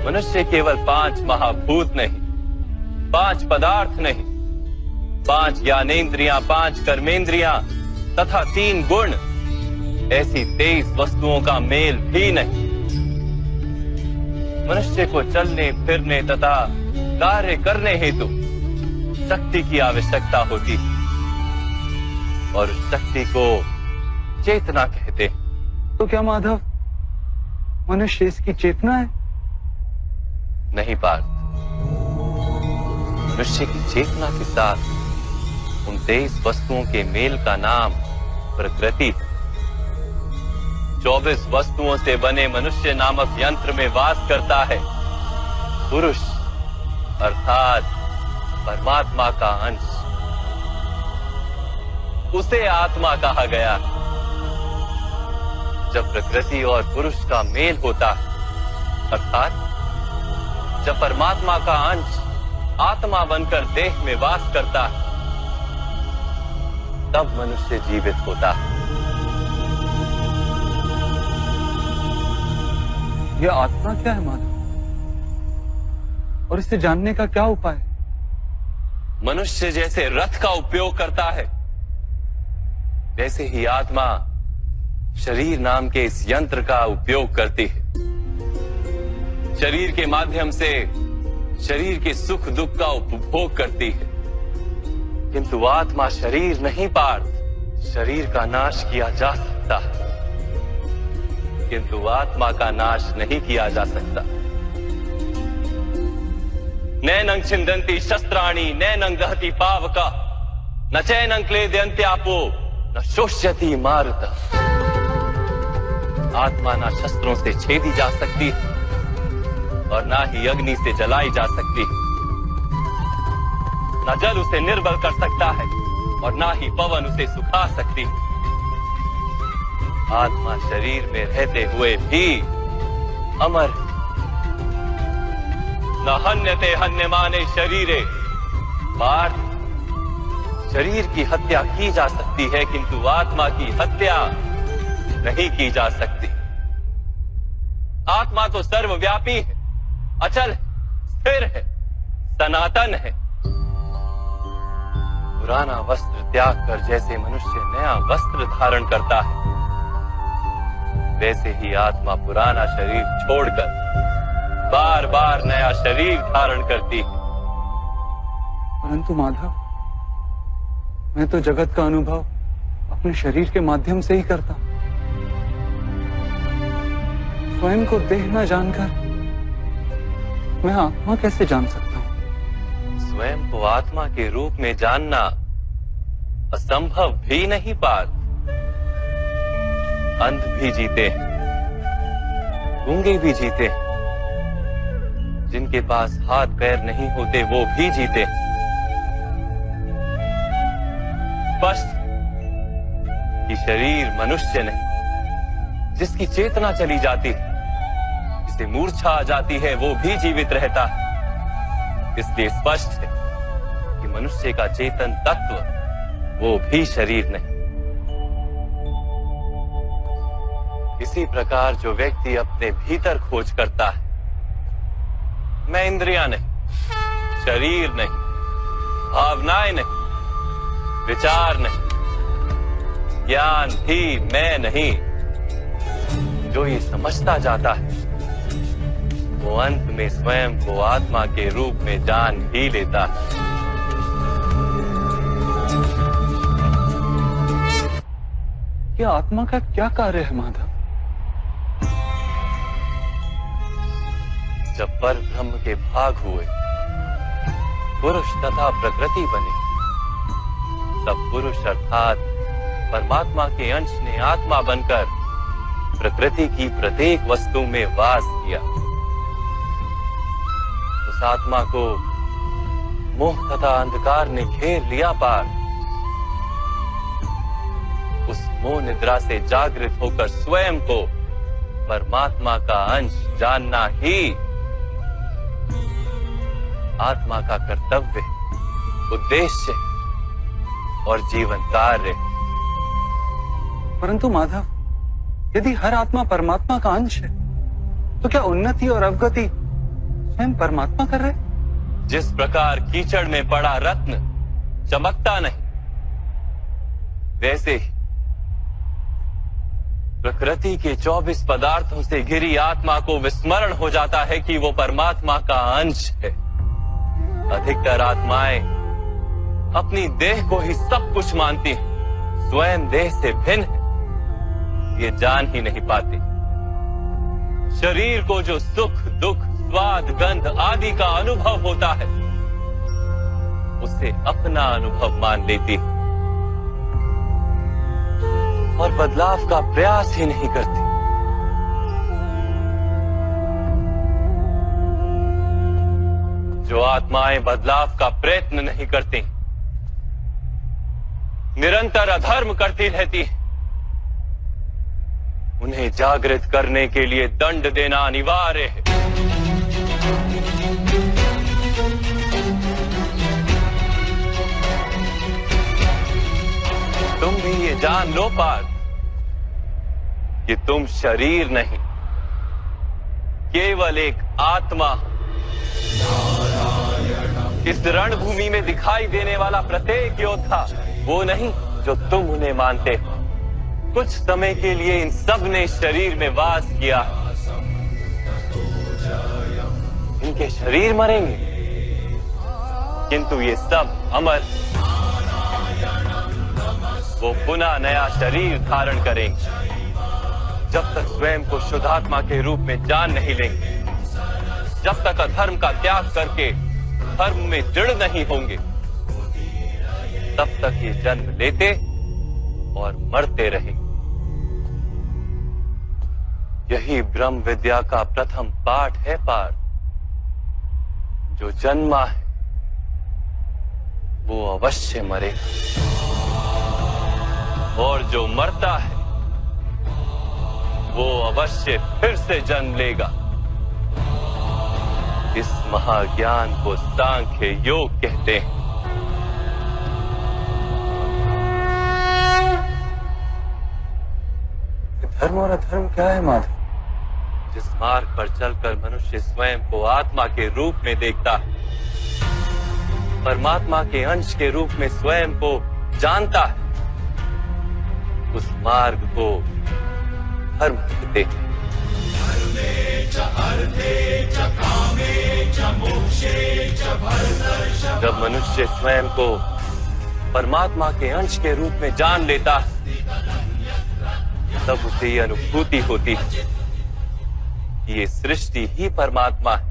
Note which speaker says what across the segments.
Speaker 1: मनुष्य केवल 5 महाभूत नहीं, 5 पदार्थ नहीं, 5 ज्ञानेंद्रियां, 5 कर्मेंद्रियां तथा 3 गुण, ऐसी 23 वस्तुओं का मेल भी नहीं। मनुष्य को चलने फिरने तथा कार्य करने हेतु शक्ति की आवश्यकता होती है और उस शक्ति को चेतना कहते हैं।
Speaker 2: तो क्या माधव, मनुष्य इसकी चेतना है?
Speaker 1: नहीं पार्थ, मनुष्य की चेतना के साथ उन 23 वस्तुओं के मेल का नाम प्रकृति। 24 वस्तुओं से बने मनुष्य नामक यंत्र में वास करता है पुरुष, अर्थात परमात्मा का अंश। उसे आत्मा कहा गया। जब प्रकृति और पुरुष का मेल होता है, अर्थात जब परमात्मा का अंश आत्मा बनकर देह में वास करता है, तब मनुष्य जीवित होता है।
Speaker 2: यह आत्मा क्या है माधव, और इसे जानने का क्या उपाय?
Speaker 1: मनुष्य जैसे रथ का उपयोग करता है, वैसे ही आत्मा शरीर नाम के इस यंत्र का उपयोग करती है। शरीर के माध्यम से शरीर के सुख दुख का उपभोग करती है, किंतु आत्मा शरीर नहीं पार्थ। शरीर का नाश किया जा सकता है, किंतु आत्मा का नाश नहीं किया जा सकता। नैनं छिन्दन्ति शस्त्राणि नैनं दहति पावका न चैनं क्लेदयन्त्यापो न शोष्यति मारुतः। आत्मा ना शस्त्रों से छेदी जा सकती है और ना ही अग्नि से जलाई जा सकती है। न जल उसे निर्बल कर सकता है और ना ही पवन उसे सुखा सकती है। आत्मा शरीर में रहते हुए भी अमर, न हन्यते हन्यमाने शरीरे। पार्थ, शरीर की हत्या की जा सकती है, किंतु आत्मा की हत्या नहीं की जा सकती। आत्मा तो सर्वव्यापी है, अचल, स्थिर है, सनातन है। पुराना वस्त्र त्याग कर जैसे मनुष्य नया वस्त्र धारण करता है, वैसे ही आत्मा पुराना शरीर छोड़कर बार बार नया शरीर धारण करती है।
Speaker 2: परंतु माधव, मैं तो जगत का अनुभव अपने शरीर के माध्यम से ही करता हूं। स्वयं को देह न जानकर मैं आत्मा कैसे जान सकता हूं?
Speaker 1: स्वयं को आत्मा के रूप में जानना असंभव भी नहीं पार्थ। अंध भी जीते हैं, गूंगे भी जीते हैं, जिनके पास हाथ पैर नहीं होते वो भी जीते हैं। स्पष्ट कि शरीर मनुष्य नहीं, जिसकी चेतना चली जाती है, जिसे मूर्छा आ जाती है, वो भी जीवित रहता है। इसलिए स्पष्ट है कि मनुष्य का चेतन तत्व वो भी शरीर नहीं। इसी प्रकार जो व्यक्ति अपने भीतर खोज करता है, मैं इंद्रियां नहीं, शरीर नहीं, भावनाएं नहीं, विचार नहीं, ज्ञान भी मैं नहीं, जो ये समझता जाता है, वो अंत में स्वयं को आत्मा के रूप में जान ही लेता है।
Speaker 2: यह आत्मा का क्या कार्य है माधव?
Speaker 1: जब पर ब्रह्म के भाग हुए, पुरुष तथा प्रकृति बने, तब पुरुष अर्थात परमात्मा के अंश ने आत्मा बनकर प्रकृति की प्रत्येक वस्तु में वास किया। उस आत्मा को मोह तथा अंधकार ने घेर लिया पार। उस मोह निद्रा से जागृत होकर स्वयं को परमात्मा का अंश जानना ही आत्मा का कर्तव्य, उद्देश्य और जीवन कार्य।
Speaker 2: परंतु माधव, यदि हर आत्मा परमात्मा का अंश है, तो क्या उन्नति और अवगति स्वयं परमात्मा कर रहे?
Speaker 1: जिस प्रकार कीचड़ में पड़ा रत्न चमकता नहीं, वैसे ही प्रकृति के 24 पदार्थों से घिरी आत्मा को विस्मरण हो जाता है कि वो परमात्मा का अंश है। अधिकतर आत्माएं अपनी देह को ही सब कुछ मानती हैं, स्वयं देह से भिन्न है ये जान ही नहीं पाती। शरीर को जो सुख दुख स्वाद गंध आदि का अनुभव होता है उसे अपना अनुभव मान लेती है और बदलाव का प्रयास ही नहीं करती। जो आत्माएं बदलाव का प्रयत्न नहीं करती, निरंतर अधर्म करती रहती, उन्हें जागृत करने के लिए दंड देना अनिवार्य है। तुम भी ये जान लो पार्थ कि तुम शरीर नहीं, केवल एक आत्मा। इस रणभूमि में दिखाई देने वाला प्रत्येक योद्धा वो नहीं जो तुम उन्हें मानते हो। कुछ समय के लिए इन सब ने शरीर में वास किया, इनके शरीर मरेंगे किंतु ये सब अमर, वो पुनः नया शरीर धारण करेंगे। जब तक स्वयं को शुद्धात्मा के रूप में जान नहीं लेंगे, जब तक अधर्म का त्याग करके धर्म में दृढ़ नहीं होंगे, तब तक ये जन्म लेते और मरते रहेंगे। यही ब्रह्म विद्या का प्रथम पाठ है पार्थ। जो जन्मा है वो अवश्य मरेगा और जो मरता है वो अवश्य फिर से जन्म लेगा। इस महाज्ञान को सांख्य योग कहते हैं।
Speaker 2: धर्म और अधर्म क्या है माधव?
Speaker 1: जिस मार्ग पर चलकर मनुष्य स्वयं को आत्मा के रूप में देखता है, परमात्मा के अंश के रूप में स्वयं को जानता है, उस मार्ग को धर्म कहते हैं। जब मनुष्य स्वयं को परमात्मा के अंश के रूप में जान लेता है, तब उसे ये अनुभूति होती है कि ये सृष्टि ही परमात्मा है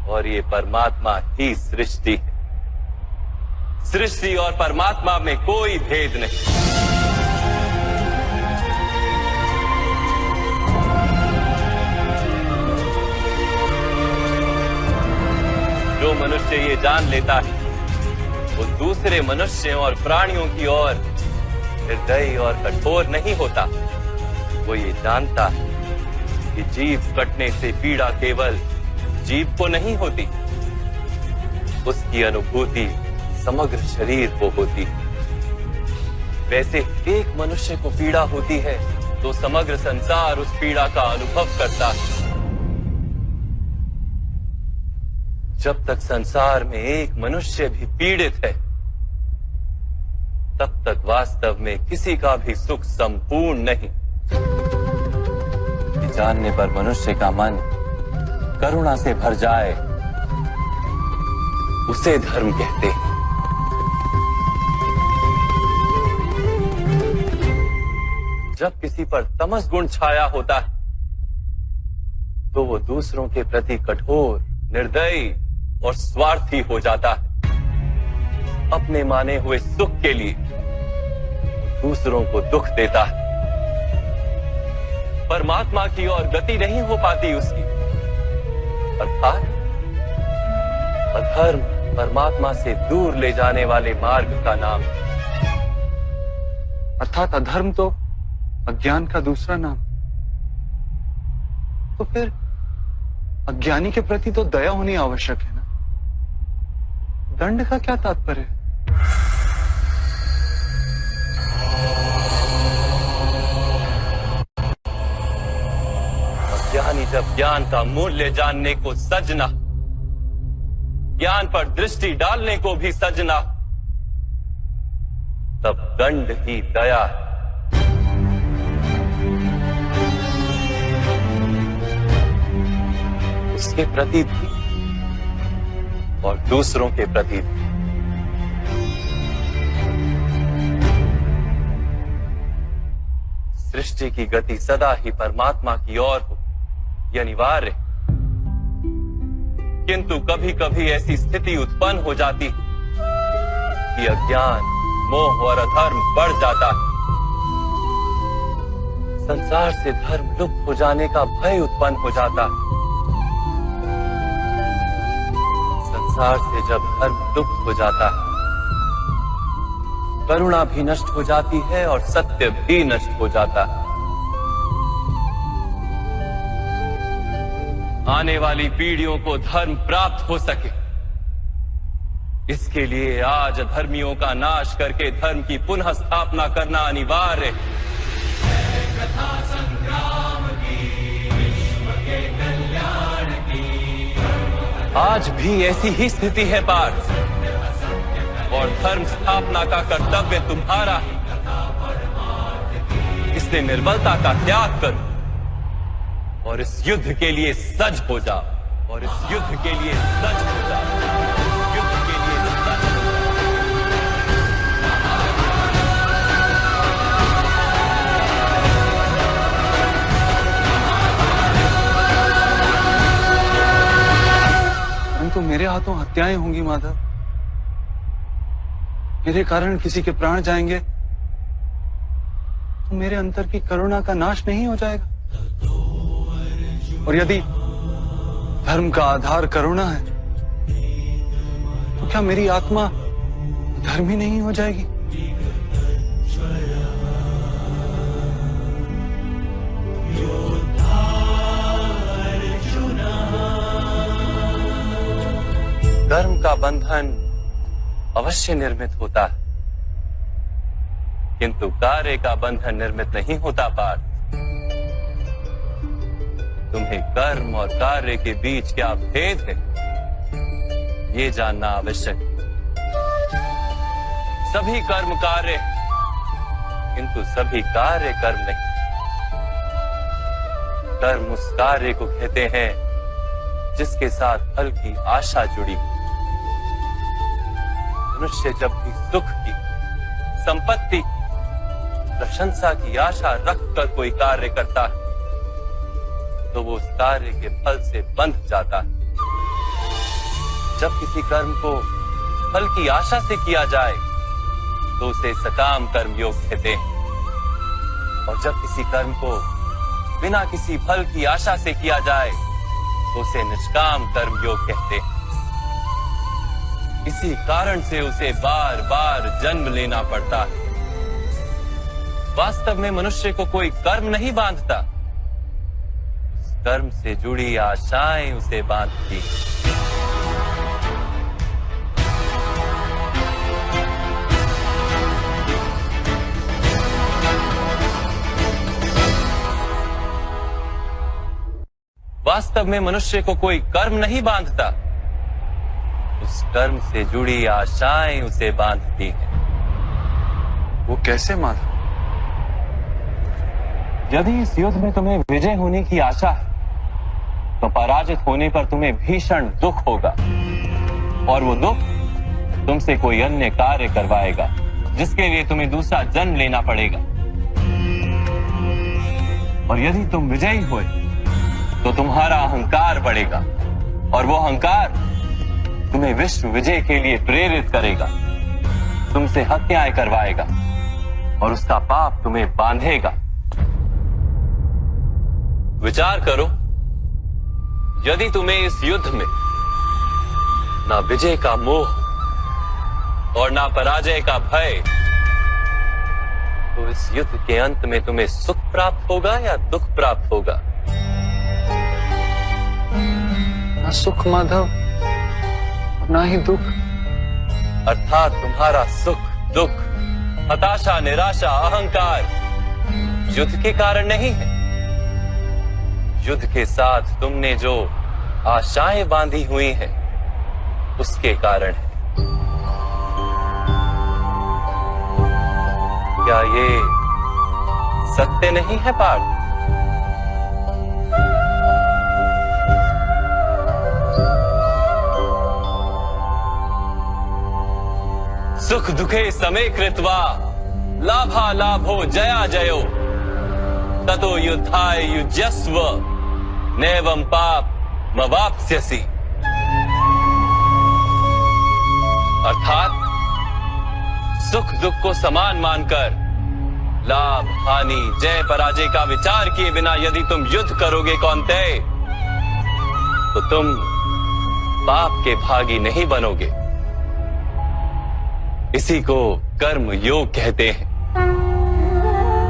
Speaker 1: और ये परमात्मा ही सृष्टि है। सृष्टि और परमात्मा में कोई भेद नहीं। जो मनुष्य ये जान लेता है वो दूसरे मनुष्यों और प्राणियों की ओर निर्दयी और कठोर नहीं होता। वो ये जानता है कि जीव कटने से पीड़ा केवल जीव को नहीं होती, उसकी अनुभूति समग्र शरीर को होती है। वैसे एक मनुष्य को पीड़ा होती है तो समग्र संसार उस पीड़ा का अनुभव करता है। जब तक संसार में एक मनुष्य भी पीड़ित है, तब तक वास्तव में किसी का भी सुख संपूर्ण नहीं। जानने पर मनुष्य का मन करुणा से भर जाए, उसे धर्म कहते हैं। जब किसी पर तमस गुण छाया होता है तो वो दूसरों के प्रति कठोर, निर्दयी और स्वार्थी हो जाता है। अपने माने हुए सुख के लिए दूसरों को दुख देता है। परमात्मा की ओर गति नहीं हो पाती उसकी। अर्थात अधर्म परमात्मा से दूर ले जाने वाले मार्ग का नाम।
Speaker 2: अर्थात अधर्म तो अज्ञान का दूसरा नाम। तो फिर अज्ञानी के प्रति तो दया होनी आवश्यक है ना। दंड का क्या तात्पर्य है?
Speaker 1: अज्ञानी जब ज्ञान का मूल्य जानने को सजना, ज्ञान पर दृष्टि डालने को भी सजना, तब दंड ही दया है। उसके प्रति भी और दूसरों के प्रति भी। सृष्टि की गति सदा ही परमात्मा की ओर हो, यह अनिवार्य है। किंतु कभी कभी ऐसी स्थिति उत्पन्न हो जाती है कि अज्ञान, मोह और अधर्म बढ़ जाता है। संसार से धर्म लुप्त हो जाने का भय उत्पन्न हो जाता है। संसार से जब धर्म लुप्त हो जाता है, करुणा भी नष्ट हो जाती है और सत्य भी नष्ट हो जाता है। आने वाली पीढ़ियों को धर्म प्राप्त हो सके, इसके लिए आज अधर्मियों का नाश करके धर्म की पुनः स्थापना करना अनिवार्य है। आज भी ऐसी ही स्थिति है पार्थ, और धर्म स्थापना का कर्तव्य तुम्हारा है। इसलिए निर्बलता का त्याग करो और इस युद्ध के लिए सज हो जाओ, और इस युद्ध के लिए सज हो जाओ, युद्ध के लिए सज हो जाओ।
Speaker 2: परंतु मेरे हाथों हत्याएं होंगी माधव, मेरे कारण किसी के प्राण जाएंगे तो मेरे अंतर की करुणा का नाश नहीं हो जाएगा। और यदि धर्म का आधार करुणा है तो क्या मेरी आत्मा धर्मी नहीं हो जाएगी?
Speaker 1: धर्म का बंधन अवश्य निर्मित होता है, किंतु कार्य का बंधन निर्मित नहीं होता पार्थ। तुम्हें कर्म और कार्य के बीच क्या भेद है, ये जानना आवश्यक है। सभी कर्म कार्य, किंतु सभी कार्य कर्म नहीं। कर्म उस कार्य को कहते हैं जिसके साथ फल की आशा जुड़ी। मनुष्य जब भी सुख की, संपत्ति, प्रशंसा की आशा रखकर कोई कार्य करता है तो वो उस कार्य के फल से बंध जाता है। जब किसी कर्म को फल की आशा से किया जाए तो उसे सकाम कर्म योग कहते हैं, और जब किसी कर्म को बिना किसी फल की आशा से किया जाए तो उसे निष्काम कर्म योग कहते हैं। इसी कारण से उसे बार बार जन्म लेना पड़ता है। वास्तव में मनुष्य को कोई कर्म नहीं बांधता, उस कर्म से जुड़ी आशाएं उसे बांधती। वास्तव में मनुष्य को कोई कर्म नहीं बांधता, उस कर्म से जुड़ी आशाएं उसे बांधती हैं।
Speaker 2: वो कैसे माधव?
Speaker 1: यदि इस युद्ध में तुम्हें विजय होने की आशा है तो पराजित होने पर तुम्हें भीषण दुख होगा, और वो दुख तुमसे कोई अन्य कार्य करवाएगा जिसके लिए तुम्हें दूसरा जन्म लेना पड़ेगा। और यदि तुम विजयी हुए तो तुम्हारा अहंकार बढ़ेगा, और वो अहंकार तुम्हें विश्व विजय के लिए प्रेरित करेगा, तुमसे हत्याएं करवाएगा, और उसका पाप तुम्हें बांधेगा। विचार करो, यदि तुम्हें इस युद्ध में ना विजय का मोह और ना पराजय का भय, तो इस युद्ध के अंत में तुम्हें सुख प्राप्त होगा या दुख प्राप्त होगा?
Speaker 2: ना सुख माधव, ना ही दुख।
Speaker 1: अर्थात तुम्हारा सुख, दुख, हताशा, निराशा, अहंकार युद्ध के कारण नहीं है। युद्ध के साथ तुमने जो आशाएं बांधी हुई हैं, उसके कारण है। क्या ये सत्य नहीं है पार्थ? सुख दुखे समे कृत्वा लाभा लाभो जया जयो ततो युद्धाय युज्यस्व नैवं पाप मवाप्स्यसि। अर्थात सुख दुख को समान मानकर लाभ हानि जय पराजय का विचार किए बिना यदि तुम युद्ध करोगे कौन्तेय, तो तुम पाप के भागी नहीं बनोगे। इसी को कर्म योग कहते हैं।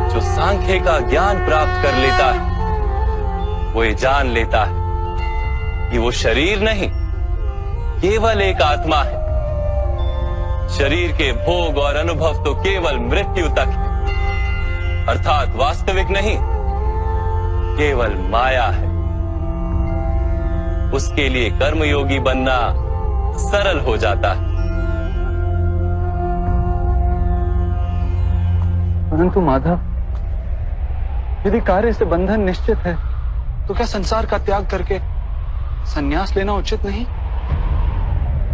Speaker 1: जो सांख्य का ज्ञान प्राप्त कर लेता है वो ये जान लेता है कि वो शरीर नहीं, केवल एक आत्मा है। शरीर के भोग और अनुभव तो केवल मृत्यु तक है, अर्थात वास्तविक नहीं, केवल माया है। उसके लिए कर्मयोगी बनना सरल हो जाता है।
Speaker 2: परंतु माधव, यदि कार्य से बंधन निश्चित है तो क्या संसार का त्याग करके संन्यास लेना उचित नहीं?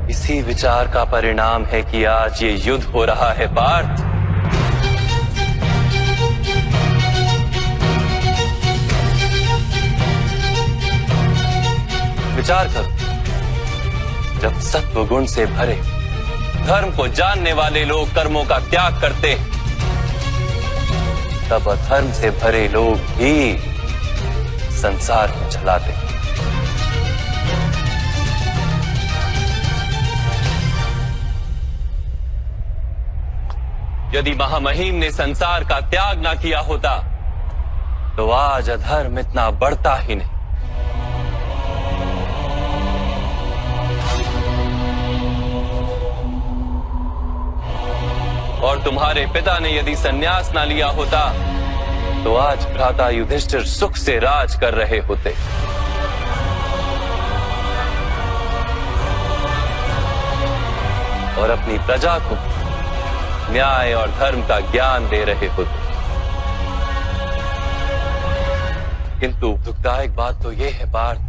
Speaker 1: इसी विचार का परिणाम है कि आज ये युद्ध हो रहा है पार्थ। विचार करो, जब सत्व गुण से भरे धर्म को जानने वाले लोग कर्मों का त्याग करते हैं, तब अधर्म से भरे लोग ही संसार को चलाते हैं। यदि महामहिम ने संसार का त्याग ना किया होता तो आज अधर्म इतना बढ़ता ही नहीं। और तुम्हारे पिता ने यदि संन्यास ना लिया होता तो आज भ्राता युधिष्ठिर सुख से राज कर रहे होते। और अपनी प्रजा को न्याय और धर्म का ज्ञान दे रहे होते। किंतु दुखदायक बात तो यह है पार्थ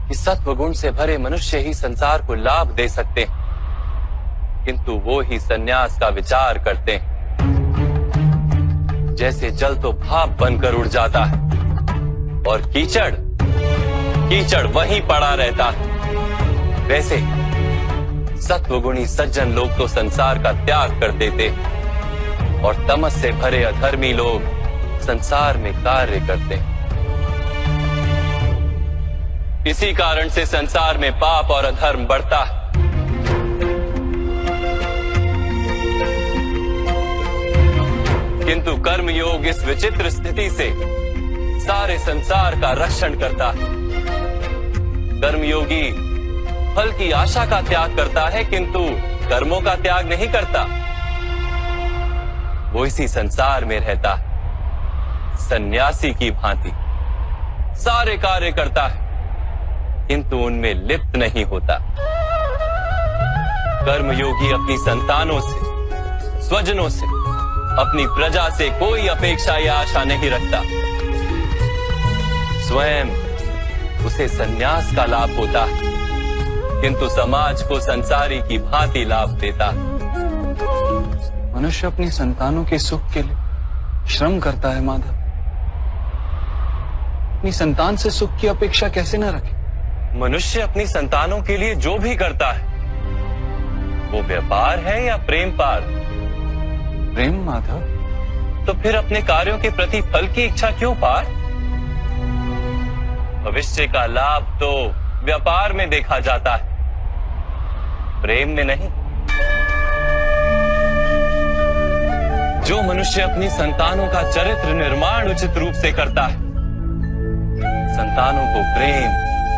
Speaker 1: कि सत्व गुण से भरे मनुष्य ही संसार को लाभ दे सकते हैं, किंतु वो ही संन्यास का विचार करते हैं। जैसे जल तो भाप बनकर उड़ जाता है और कीचड़ वहीं पड़ा रहता है, वैसे सत्वगुणी सज्जन लोग तो संसार का त्याग कर देते और तमस से भरे अधर्मी लोग संसार में कार्य करते हैं। इसी कारण से संसार में पाप और अधर्म बढ़ता है। किंतु कर्म योग इस विचित्र स्थिति से सारे संसार का रक्षण करता है। कर्मयोगी फल की आशा का त्याग करता है, किंतु कर्मों का त्याग नहीं करता। वो इसी संसार में रहता है, सन्यासी की भांति सारे कार्य करता है, किंतु उनमें लिप्त नहीं होता। कर्मयोगी अपनी संतानों से, स्वजनों से, अपनी प्रजा से कोई अपेक्षा या आशा नहीं रखता। स्वयं उसे संन्यास का लाभ होता है, किंतु समाज को संसारी की भांति लाभ देता।
Speaker 2: मनुष्य अपनी संतानों के सुख के लिए श्रम करता है माधव। अपनी संतान से सुख की अपेक्षा कैसे न रखे?
Speaker 1: मनुष्य अपनी संतानों के लिए जो भी करता है वो व्यापार है या प्रेम पार्थ?
Speaker 2: प्रेम माधव।
Speaker 1: तो फिर अपने कार्यों के प्रति फल की इच्छा क्यों पार्थ? भविष्य का लाभ तो व्यापार में देखा जाता है, प्रेम में नहीं। जो मनुष्य अपनी संतानों का चरित्र निर्माण उचित रूप से करता है, संतानों को प्रेम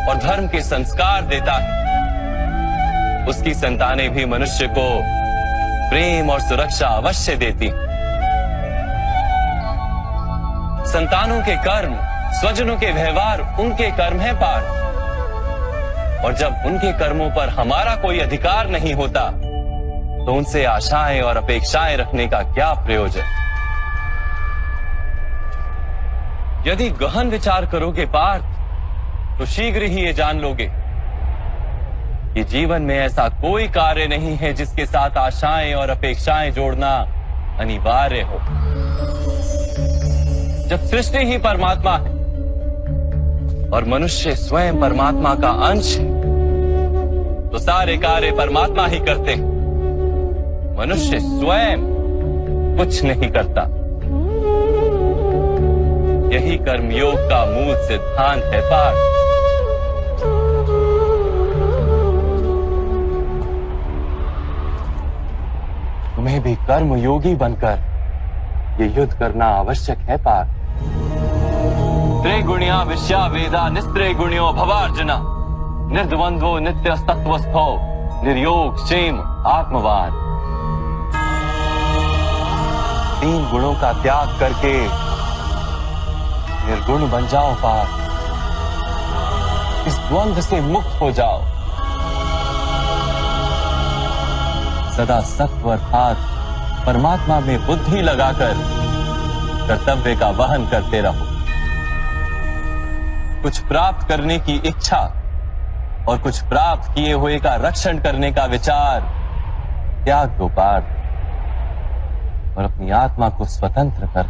Speaker 1: और धर्म के संस्कार देता है, उसकी संतानें भी मनुष्य को प्रेम और सुरक्षा अवश्य देती। संतानों के कर्म स्वजनों के व्यवहार उनके कर्म है पार्थ। और जब उनके कर्मों पर हमारा कोई अधिकार नहीं होता तो उनसे आशाएं और अपेक्षाएं रखने का क्या प्रयोजन। यदि गहन विचार करोगे पार्थ तो शीघ्र ही ये जान लोगे कि जीवन में ऐसा कोई कार्य नहीं है जिसके साथ आशाएं और अपेक्षाएं जोड़ना अनिवार्य हो। जब सृष्टि ही परमात्मा है और मनुष्य स्वयं परमात्मा का अंश है तो सारे कार्य परमात्मा ही करते हैं। मनुष्य स्वयं कुछ नहीं करता। यही कर्मयोग का मूल सिद्धांत है पार्थ। तुम्हें भी कर्मयोगी बनकर ये युद्ध करना आवश्यक है पार्थ। त्रिगुणिया विश्या वेदा निस्त्रिगुण्यो भवार्जुना निर्द्वंद्वो नित्य तत्वस्थो निर्योग क्षेम आत्मवान। 3 गुणों का त्याग करके निर्गुण बन जाओ पार्थ। इस द्वंद्व से मुक्त हो जाओ। सदा सत्व अर्थात परमात्मा में बुद्धि लगाकर कर्तव्य का वहन करते रहो। कुछ प्राप्त करने की इच्छा और कुछ प्राप्त किए हुए का रक्षण करने का विचार त्याग दो पार्थ और अपनी आत्मा को स्वतंत्र कर।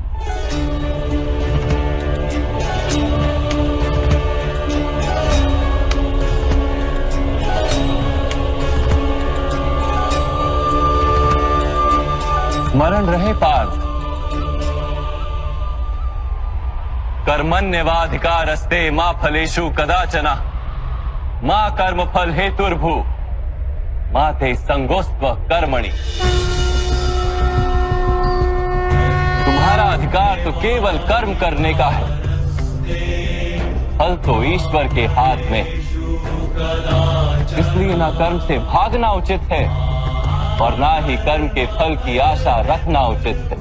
Speaker 1: स्मरण रहे पार्थ, कर्मण्यवाधिकारस्ते मा फलेषु कदाचन मा कर्म फल हेतुर्भु मा ते संगोस्त्व कर्मणि। तुम्हारा अधिकार तो केवल कर्म करने का है, फल तो ईश्वर के हाथ में। इसलिए ना कर्म से भागना उचित है और ना ही कर्म के फल की आशा रखना उचित है।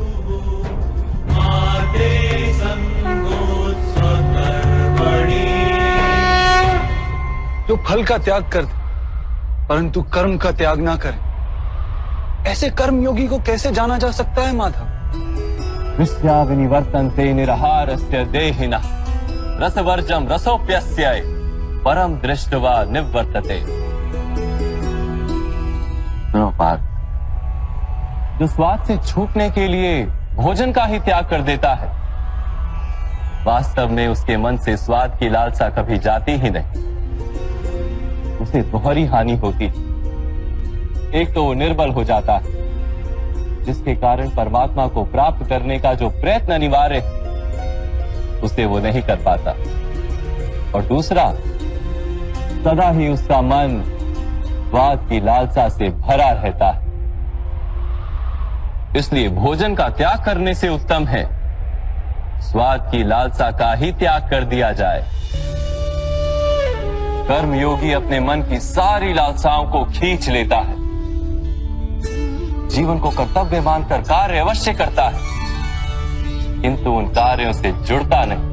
Speaker 2: जो फल का त्याग कर दे परंतु कर्म का त्याग ना करे, ऐसे कर्म योगी को कैसे जाना जा सकता है माधव।
Speaker 1: विश्या विनिवर्तन्ते निराहारस्य देहिनः रसवर्जम रसोप्यस्य परम दृष्ट्वा निवर्तते। सुनो पार्थ, जो स्वाद से छूटने के लिए भोजन का ही त्याग कर देता है, वास्तव में उसके मन से स्वाद की लालसा कभी जाती ही नहीं। उसे दोहरी हानि होती है। एक तो वो निर्बल हो जाता है, जिसके कारण परमात्मा को प्राप्त करने का जो प्रयत्न अनिवार्य है उसे वो नहीं कर पाता। और दूसरा, सदा ही उसका मन स्वाद की लालसा से भरा रहता है। इसलिए भोजन का त्याग करने से उत्तम है स्वाद की लालसा का ही त्याग कर दिया जाए। कर्मयोगी अपने मन की सारी लालसाओं को खींच लेता है, जीवन को कर्तव्य मानकर कार्य अवश्य करता है, किंतु उन कार्यों से जुड़ता नहीं।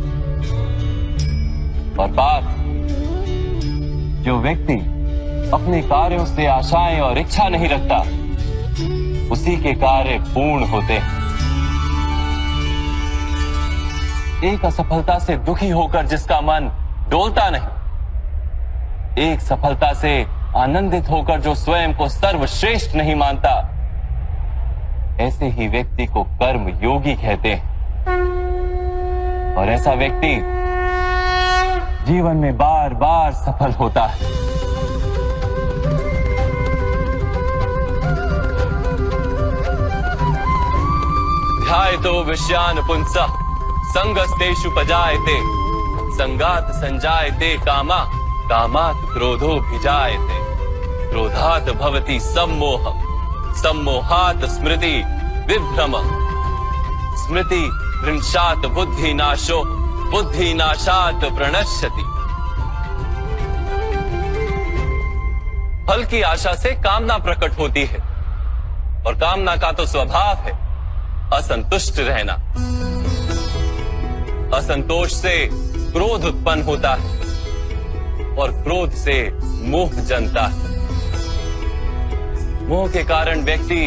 Speaker 1: और बात, जो व्यक्ति अपने कार्यों से आशाएं और इच्छा नहीं रखता, उसी के कार्य पूर्ण होते हैं। एक असफलता से दुखी होकर जिसका मन डोलता नहीं, एक सफलता से आनंदित होकर जो स्वयं को सर्वश्रेष्ठ नहीं मानता, ऐसे ही व्यक्ति को कर्म योगी कहते हैं। और ऐसा व्यक्ति जीवन में बार बार सफल होता है। ध्यायतो विषयान पुंसः संगस्तेषु पजायते संगात संजायते कामा कामात् क्रोधो भिजायते क्रोधात् भवति सम्मोहः सम्मोहात् स्मृति विभ्रमः स्मृति भ्रंशात् बुद्धिनाशो बुद्धिनाशात् प्रणश्यति। फल की आशा से कामना प्रकट होती है और कामना का तो स्वभाव है असंतुष्ट रहना। असंतोष से क्रोध उत्पन्न होता है और क्रोध से मोह जन्मता है। मोह के कारण व्यक्ति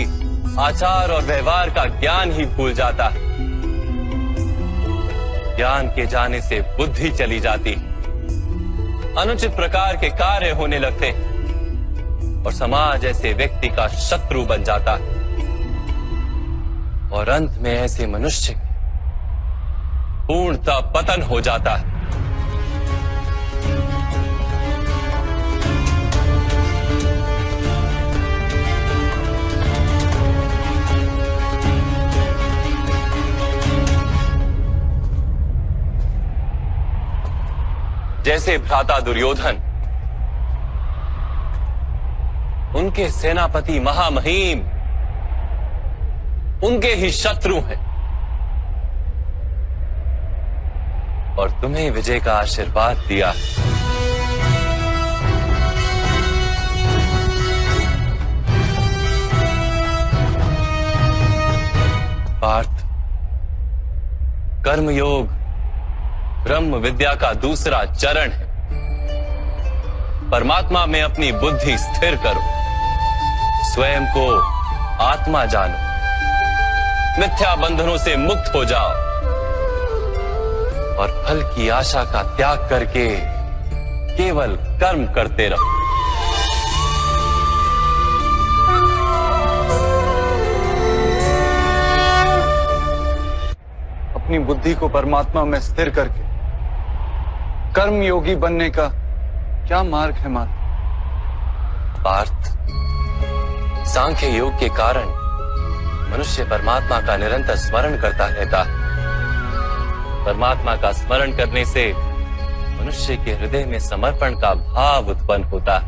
Speaker 1: आचार और व्यवहार का ज्ञान ही भूल जाता है। ज्ञान के जाने से बुद्धि चली जाती, अनुचित प्रकार के कार्य होने लगते और समाज ऐसे व्यक्ति का शत्रु बन जाता है और अंत में ऐसे मनुष्य पूर्णतः पतन हो जाता है। जैसे भ्राता दुर्योधन, उनके सेनापति महामहिम उनके ही शत्रु हैं और तुम्हें विजय का आशीर्वाद दिया। पार्थ, कर्मयोग ब्रह्म विद्या का दूसरा चरण है। परमात्मा में अपनी बुद्धि स्थिर करो, स्वयं को आत्मा जानो, मिथ्या बंधनों से मुक्त हो जाओ और फल की आशा का त्याग करके केवल कर्म करते रहो।
Speaker 2: अपनी बुद्धि को परमात्मा में स्थिर करके कर्म योगी बनने का क्या मार्ग है माता?
Speaker 1: पार्थ, सांख्य योग के कारण मनुष्य परमात्मा का निरंतर स्मरण करता रहता है। परमात्मा का स्मरण करने से मनुष्य के हृदय में समर्पण का भाव उत्पन्न होता है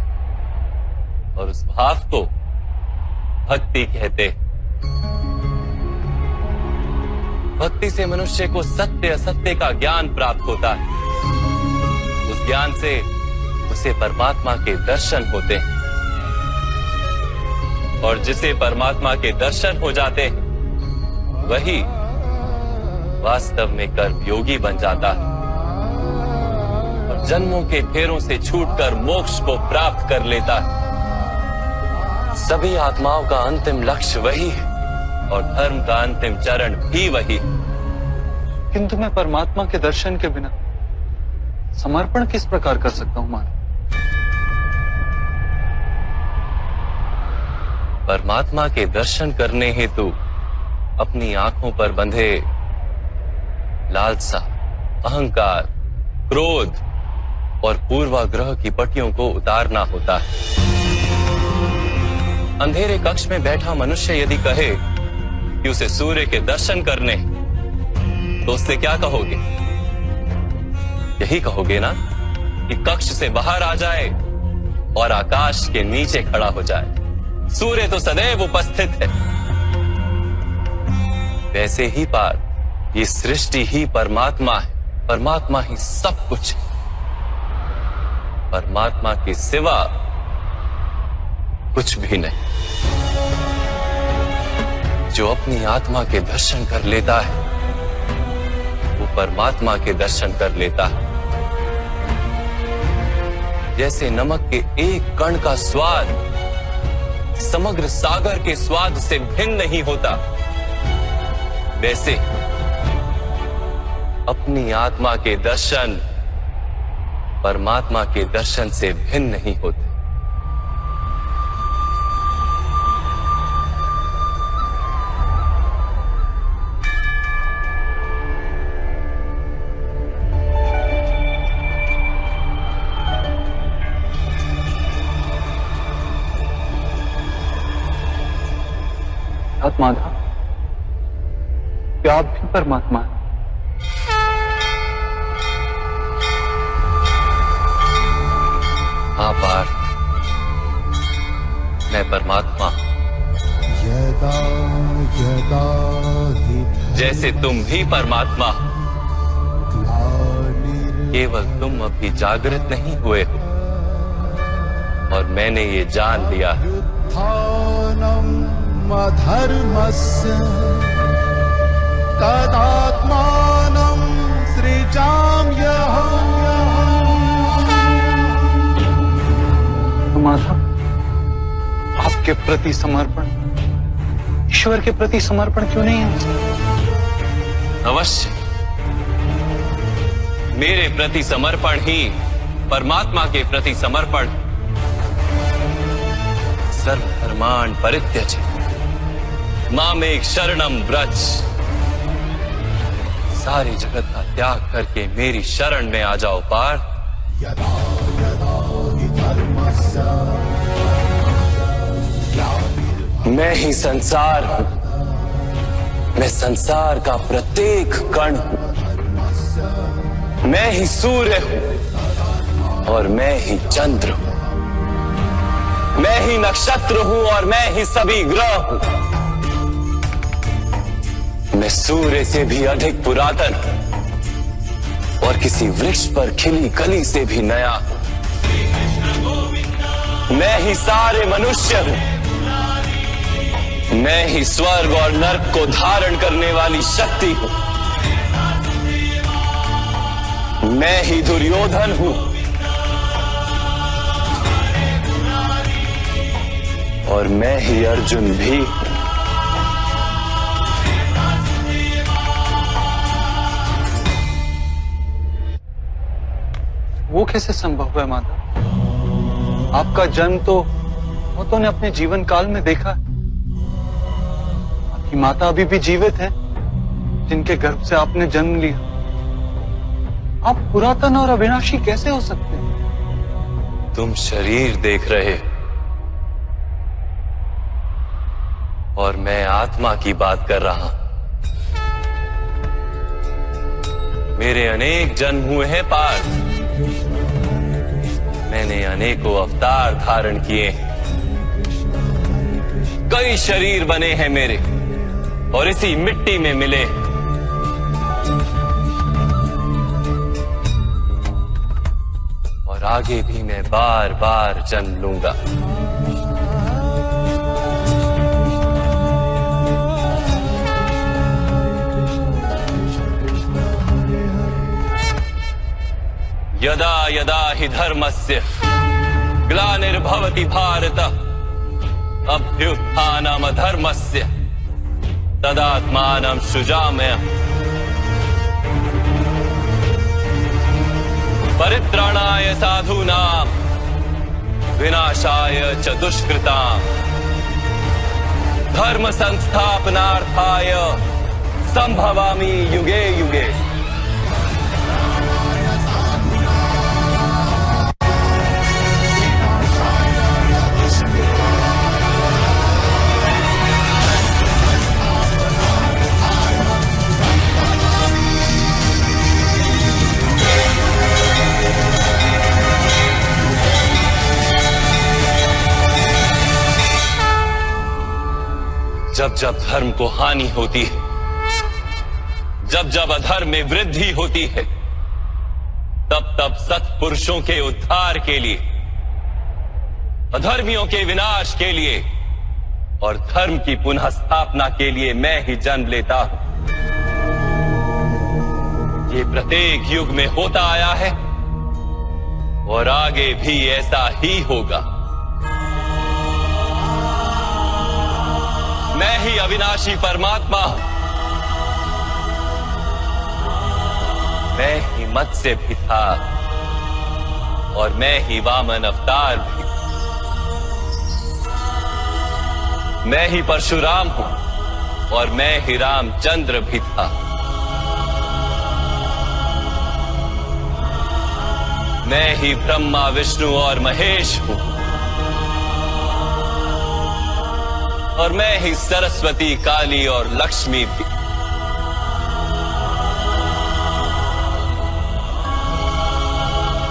Speaker 1: और उस भाव को भक्ति कहते हैं। भक्ति से मनुष्य को सत्य असत्य का ज्ञान प्राप्त होता है। उस ज्ञान से उसे परमात्मा के दर्शन होते हैं और जिसे परमात्मा के दर्शन हो जाते हैं वही वास्तव में कर्मयोगी बन जाता है और जन्मों के फेरों से छूटकर मोक्ष को प्राप्त कर लेता है। सभी आत्माओं का अंतिम लक्ष्य वही है और धर्म का अंतिम चरण भी वही।
Speaker 2: किंतु मैं परमात्मा के दर्शन के बिना समर्पण किस प्रकार कर सकता हूं माता?
Speaker 1: परमात्मा के दर्शन करने हेतु अपनी आंखों पर बंधे लालसा, अहंकार, क्रोध और पूर्वाग्रह की पट्टियों को उतारना होता है। अंधेरे कक्ष में बैठा मनुष्य यदि कहे कि उसे सूर्य के दर्शन करने, तो उससे क्या कहोगे? यही कहोगे ना कि कक्ष से बाहर आ जाए और आकाश के नीचे खड़ा हो जाए। सूर्य तो सदैव उपस्थित है। वैसे ही पार्थ, ये सृष्टि ही परमात्मा है, परमात्मा ही सब कुछ है। परमात्मा के सिवा कुछ भी नहीं। जो अपनी आत्मा के दर्शन कर लेता है वो परमात्मा के दर्शन कर लेता है। जैसे नमक के एक कण का स्वाद समग्र सागर के स्वाद से भिन्न नहीं होता, वैसे अपनी आत्मा के दर्शन परमात्मा के दर्शन से भिन्न नहीं होते।
Speaker 2: माधव, क्या आप भी परमात्मा हैं?
Speaker 1: हाँ पार्थ, मैं परमात्मा हूं। जैसे तुम भी परमात्मा हो, केवल तुम अभी जागृत नहीं हुए हो और मैंने ये जान लिया है।
Speaker 3: धर्मस्य तदात्मानं सृज
Speaker 2: तो माधव, आपके प्रति समर्पण ईश्वर के प्रति समर्पण क्यों नहीं है?
Speaker 1: अवश्य, मेरे प्रति समर्पण ही परमात्मा के प्रति समर्पण। सर्वधर्मान् परित्यज्य मामेक शरणं व्रज। सारे जगत का त्याग करके मेरी शरण में आ जाओ पार्थ। मैं ही संसार हूं, मैं संसार का प्रत्येक कण हूं। मैं ही सूर्य हूं और मैं ही चंद्र हूं। मैं ही नक्षत्र हूं और मैं ही सभी ग्रह हूं। मैं सूर्य से भी अधिक पुरातन हूं और किसी वृक्ष पर खिली कली से भी नया हूं। मैं ही सारे मनुष्य हूं। मैं ही स्वर्ग और नरक को धारण करने वाली शक्ति हूं। मैं ही दुर्योधन हूं और मैं ही अर्जुन भी।
Speaker 2: वो कैसे संभव है माता? आपका जन्म तो बहुतों ने अपने जीवन काल में देखा है। आपकी माता अभी भी जीवित है, जिनके गर्भ से आपने जन्म लिया। आप पुरातन और अविनाशी कैसे हो सकते हैं?
Speaker 1: तुम शरीर देख रहे हो और मैं आत्मा की बात कर रहा हूं। मेरे अनेक जन्म हुए हैं पार्थ। मैंने अनेकों अवतार धारण किए हैं। कई शरीर बने हैं मेरे और इसी मिट्टी में मिले। और आगे भी मैं बार बार जन्म लूंगा। यदा यदा हि धर्मस्य ग्लानिर्भवति भारत अभ्युत्थानम् अधर्मस्य तदात्मानं सृजाम्यहम्। परित्राणाय साधूनां विनाशाय च दुष्कृतां धर्म संस्थापनार्थाय संभवामि युगे युगे। जब जब धर्म को हानि होती है, जब जब अधर्म में वृद्धि होती है, तब तब सत्पुरुषों के उद्धार के लिए, अधर्मियों के विनाश के लिए और धर्म की पुनः स्थापना के लिए मैं ही जन्म लेता हूं। ये प्रत्येक युग में होता आया है और आगे भी ऐसा ही होगा। मैं ही अविनाशी परमात्मा हूं। मैं ही मत्स्य भी था और मैं ही वामन अवतार भी। मैं ही परशुराम हूं और मैं ही रामचंद्र भी था। मैं ही ब्रह्मा विष्णु और महेश हूं और मैं ही सरस्वती काली और लक्ष्मी भी।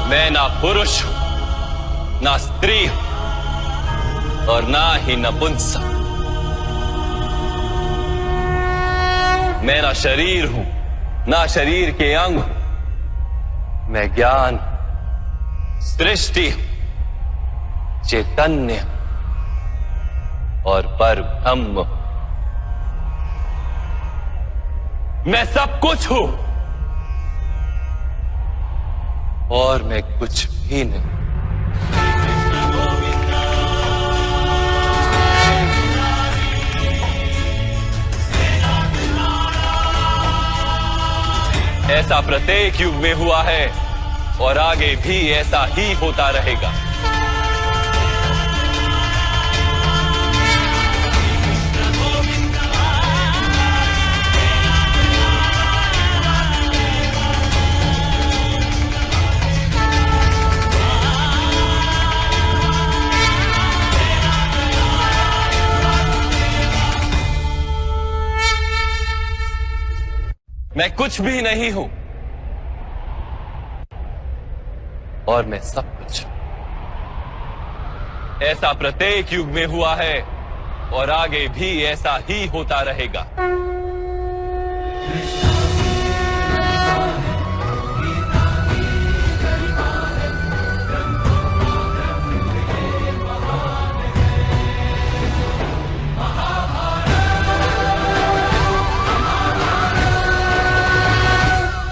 Speaker 1: मैं ना पुरुष हूं, ना स्त्री हूं और ना ही नपुंसक। मैं ना शरीर हूं, ना शरीर के अंग हूं। मैं ज्ञान, सृष्टि, चैतन्य और पर ब्रह्म। मैं सब कुछ हूं और मैं कुछ भी नहीं। ऐसा प्रत्येक युग में हुआ है और आगे भी ऐसा ही होता रहेगा। मैं कुछ भी नहीं हूं और मैं सब कुछ हूं। ऐसा प्रत्येक युग में हुआ है और आगे भी ऐसा ही होता रहेगा।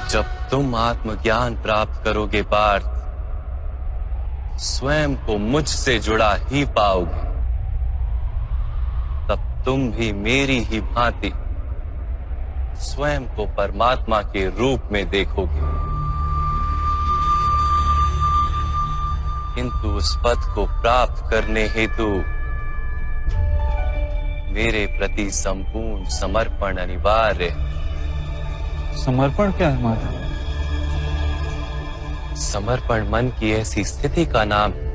Speaker 1: जब तुम आत्मज्ञान प्राप्त करोगे पार्थ, स्वयं को मुझसे जुड़ा ही पाओगे। तब तुम भी मेरी ही भांति स्वयं को परमात्मा के रूप में देखोगे। किंतु उस पद को प्राप्त करने हेतु मेरे प्रति संपूर्ण समर्पण अनिवार्य है।
Speaker 2: समर्पण क्या है माधव?
Speaker 1: समर्पण मन की ऐसी स्थिति का नाम है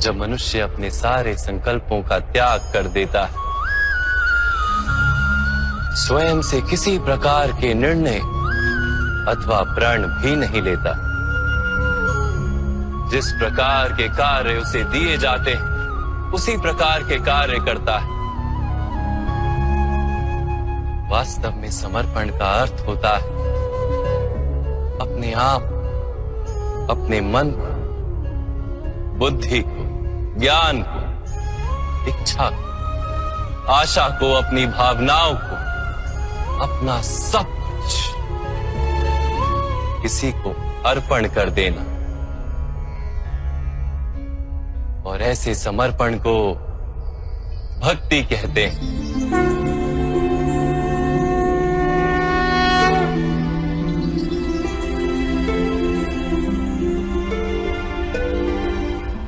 Speaker 1: जब मनुष्य अपने सारे संकल्पों का त्याग कर देता है, स्वयं से किसी प्रकार के निर्णय अथवा प्रण भी नहीं लेता। जिस प्रकार के कार्य उसे दिए जाते हैं उसी प्रकार के कार्य करता है। वास्तव में समर्पण का अर्थ होता है अपने आप, अपने मन को, बुद्धि को, ज्ञान को, इच्छा को, आशा को, अपनी भावनाओं को, अपना सब कुछ किसी को अर्पण कर देना। और ऐसे समर्पण को भक्ति कहते हैं।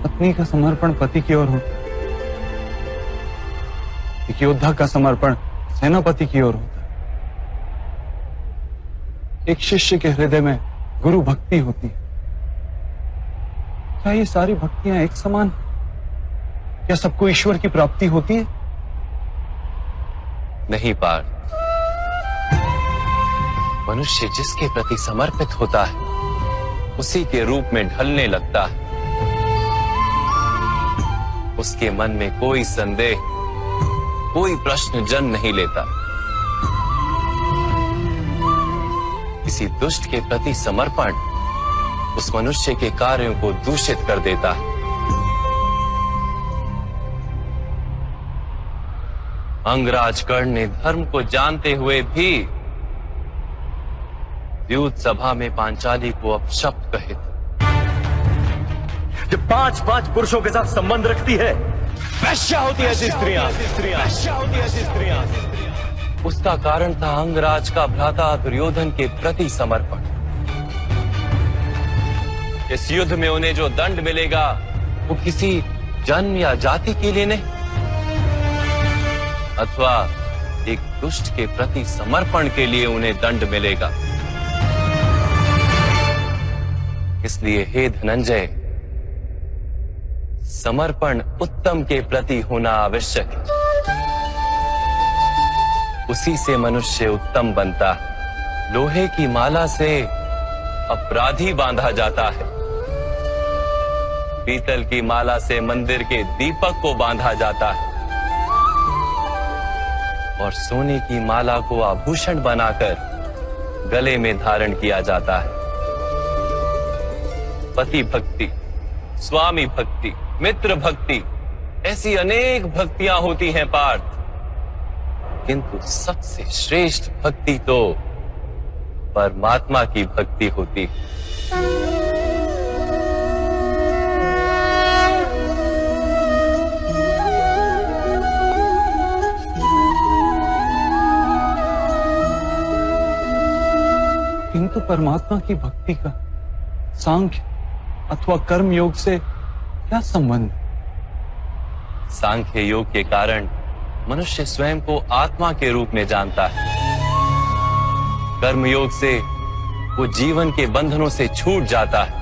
Speaker 2: पत्नी का समर्पण पति की ओर होता है, एक योद्धा का समर्पण सेनापति की ओर होता है। एक शिष्य के हृदय में गुरु भक्ति होती है। क्या ये सारी भक्तियां एक समान हैं? क्या सबको ईश्वर की प्राप्ति होती है?
Speaker 1: नहीं पार्थ, मनुष्य जिसके प्रति समर्पित होता है उसी के रूप में ढलने लगता है। उसके मन में कोई संदेह, कोई प्रश्न जन्म नहीं लेता। किसी दुष्ट के प्रति समर्पण उस मनुष्य के कार्यों को दूषित कर देता है। अंगराज कर्ण ने धर्म को जानते हुए भी द्यूत सभा में पांचाली को अपशब्द कहे थे।
Speaker 3: जो 5-5 पुरुषों के साथ संबंध रखती है, वैश्या होती है ऐसी स्त्रियां।
Speaker 1: उसका कारण था अंगराज का भ्राता दुर्योधन के प्रति समर्पण। इस युद्ध में उन्हें जो दंड मिलेगा वो किसी जन्म या जाति के लिए नहीं, अथवा एक दुष्ट के प्रति समर्पण के लिए उन्हें दंड मिलेगा। इसलिए हे धनंजय, समर्पण उत्तम के प्रति होना आवश्यक है। उसी से मनुष्य उत्तम बनता है। लोहे की माला से अपराधी बांधा जाता है, पीतल की माला से मंदिर के दीपक को बांधा जाता है, और सोने की माला को आभूषण बनाकर गले में धारण किया जाता है। पति भक्ति, स्वामी भक्ति, मित्र भक्ति, ऐसी अनेक भक्तियां होती हैं पार्थ, किंतु सबसे श्रेष्ठ भक्ति तो परमात्मा की भक्ति होती है।
Speaker 2: किंतु परमात्मा की भक्ति का सांख्य अथवा कर्म योग से क्या संबंध?
Speaker 1: सांख्य योग के कारण मनुष्य स्वयं को आत्मा के रूप में जानता है। कर्म योग से वो जीवन के बंधनों से छूट जाता है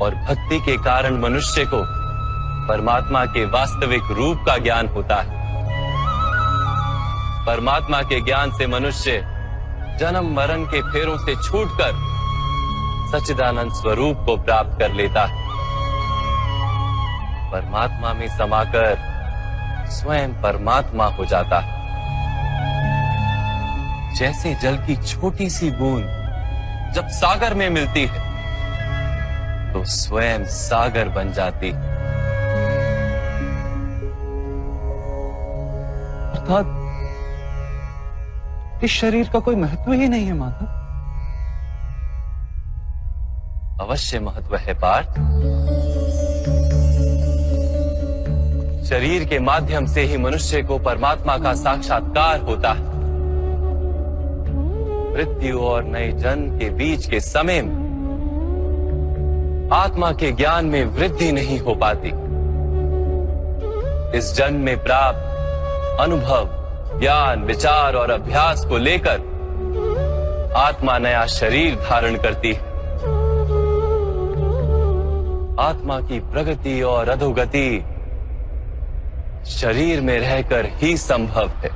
Speaker 1: और भक्ति के कारण मनुष्य को परमात्मा के वास्तविक रूप का ज्ञान होता है। परमात्मा के ज्ञान से मनुष्य जन्म मरण के फेरों से छूटकर सच्चिदानंद स्वरूप को प्राप्त कर लेता है। परमात्मा में समाकर स्वयं परमात्मा हो जाता है। जैसे जल की छोटी सी बूंद जब सागर में मिलती है तो स्वयं सागर बन जाती है।
Speaker 2: अर्थात इस शरीर का कोई महत्व ही नहीं है माधव।
Speaker 1: अवश्य महत्व है पार्थ। शरीर के माध्यम से ही मनुष्य को परमात्मा का साक्षात्कार होता है। मृत्यु और नए जन्म के बीच के समय में आत्मा के ज्ञान में वृद्धि नहीं हो पाती। इस जन्म में प्राप्त अनुभव, ज्ञान, विचार और अभ्यास को लेकर आत्मा नया शरीर धारण करती है। आत्मा की प्रगति और अधोगति शरीर में रहकर ही संभव है।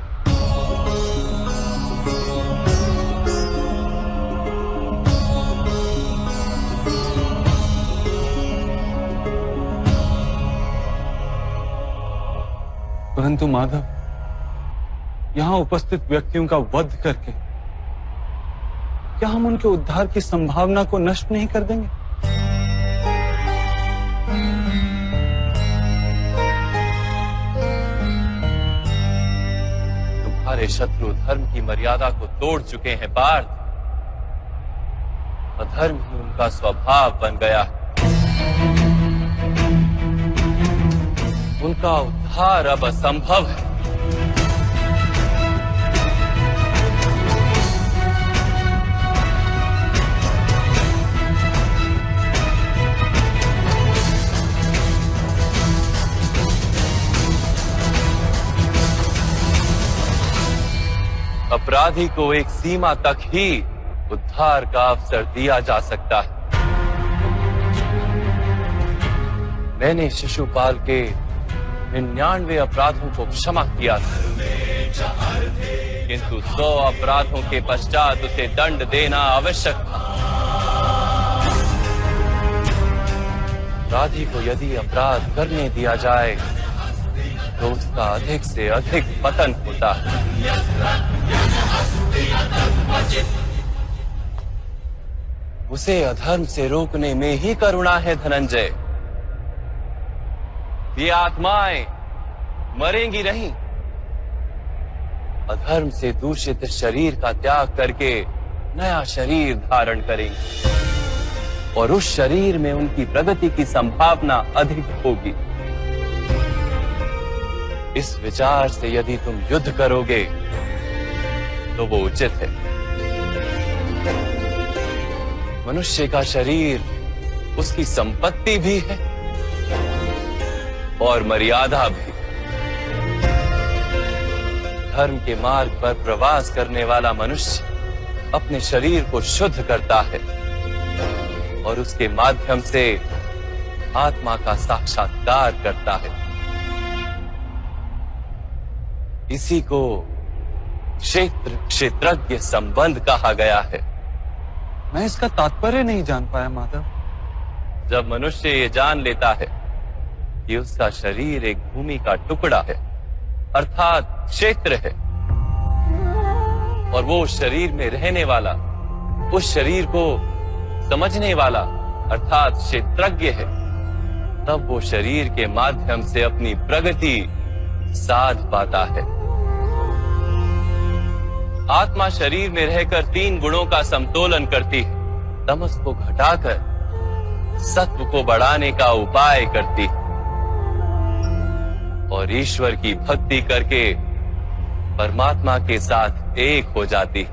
Speaker 2: परंतु माधव, यहां उपस्थित व्यक्तियों का वध करके क्या हम उनके उद्धार की संभावना को नष्ट नहीं कर देंगे?
Speaker 1: तुम्हारे शत्रु धर्म की मर्यादा को तोड़ चुके हैं पार्थ। अधर्म ही उनका स्वभाव बन गया है। उनका उद्धार अब असंभव है। अपराधी को एक सीमा तक ही उद्धार का अवसर दिया जा सकता है। मैंने शिशुपाल के 99 अपराधों को क्षमा किया था, किंतु 100 अपराधों के पश्चात उसे दंड देना आवश्यक था। अपराधी को यदि अपराध करने दिया जाए तो उसका अधिक से अधिक पतन होता है। उसे अधर्म से रोकने में ही करुणा है धनंजय। ये आत्माएं मरेंगी नहीं। अधर्म से दूषित शरीर का त्याग करके नया शरीर धारण करेंगी और उस शरीर में उनकी प्रगति की संभावना अधिक होगी। इस विचार से यदि तुम युद्ध करोगे तो वो उचित है। मनुष्य का शरीर उसकी संपत्ति भी है और मर्यादा भी। धर्म के मार्ग पर प्रवास करने वाला मनुष्य अपने शरीर को शुद्ध करता है और उसके माध्यम से आत्मा का साक्षात्कार करता है। इसी को क्षेत्रज्ञ संबंध कहा गया है।
Speaker 2: मैं इसका तात्पर्य नहीं जान पाया माधव।
Speaker 1: जब मनुष्य ये जान लेता है कि उसका शरीर एक भूमि का टुकड़ा है, अर्थात क्षेत्र है, और वो उस शरीर में रहने वाला, उस शरीर को समझने वाला अर्थात क्षेत्रज्ञ है, तब वो शरीर के माध्यम से अपनी प्रगति साध पाता है। आत्मा शरीर में रहकर 3 गुणों का समतोलन करती है, तमस को घटाकर सत्व को बढ़ाने का उपाय करती और ईश्वर की भक्ति करके परमात्मा के साथ एक हो जाती।